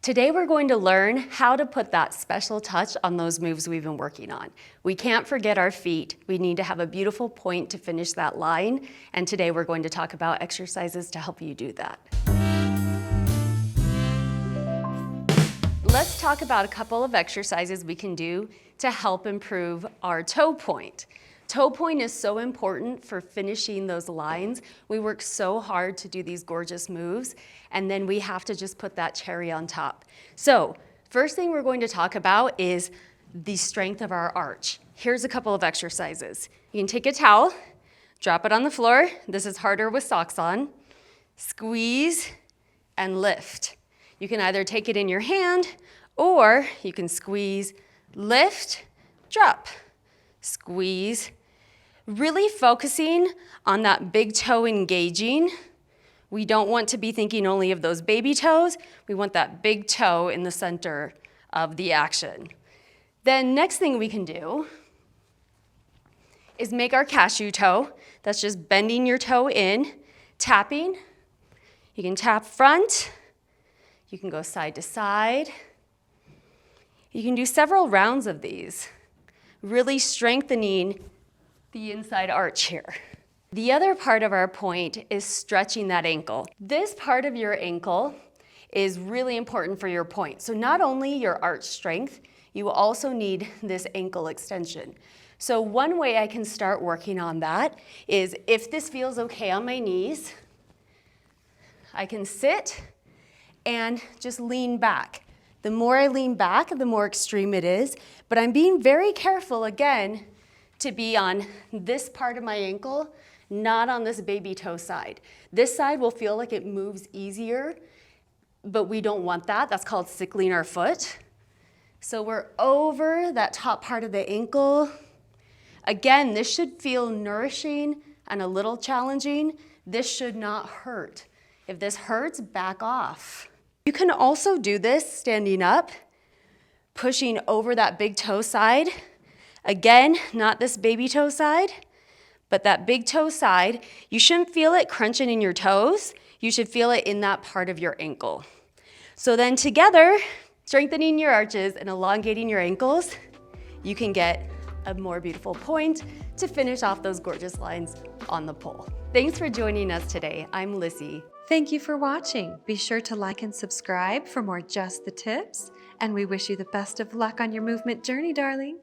Today we're going to learn how to put that special touch on those moves we've been working on. We can't forget our feet. We need to have a beautiful point to finish that line, and today we're going to talk about exercises to help you do that. Let's talk about a couple of exercises we can do to help improve our toe point. Toe point is so important for finishing those lines. We work so hard to do these gorgeous moves, and then we have to just put that cherry on top. So, first thing we're going to talk about is the strength of our arch. Here's a couple of exercises. You can take a towel, drop it on the floor. This is harder with socks on. Squeeze and lift. You can either take it in your hand, or you can squeeze, lift, drop, squeeze. Really focusing on that big toe engaging. We don't want to be thinking only of those baby toes. We want that big toe in the center of the action. Then next thing we can do is make our cashew toe. That's just bending your toe in, tapping. You can tap front. You can go side to side. You can do several rounds of these, really strengthening the inside arch here. The other part of our point is stretching that ankle. This part of your ankle is really important for your point. So not only your arch strength, you also need this ankle extension. So one way I can start working on that is, if this feels okay on my knees, I can sit and just lean back. The more I lean back, the more extreme it is, but I'm being very careful again to be on this part of my ankle, not on this baby toe side. This side will feel like it moves easier, but we don't want that. That's called sickling our foot. So we're over that top part of the ankle. Again, this should feel nourishing and a little challenging. This should not hurt. If this hurts, back off. You can also do this standing up, pushing over that big toe side. Again, not this baby toe side, but that big toe side. You shouldn't feel it crunching in your toes. You should feel it in that part of your ankle. So then together, strengthening your arches and elongating your ankles, you can get a more beautiful point to finish off those gorgeous lines on the pole. Thanks for joining us today. I'm Lissy. Thank you for watching. Be sure to like and subscribe for more Just the Tips, and we wish you the best of luck on your movement journey, darling.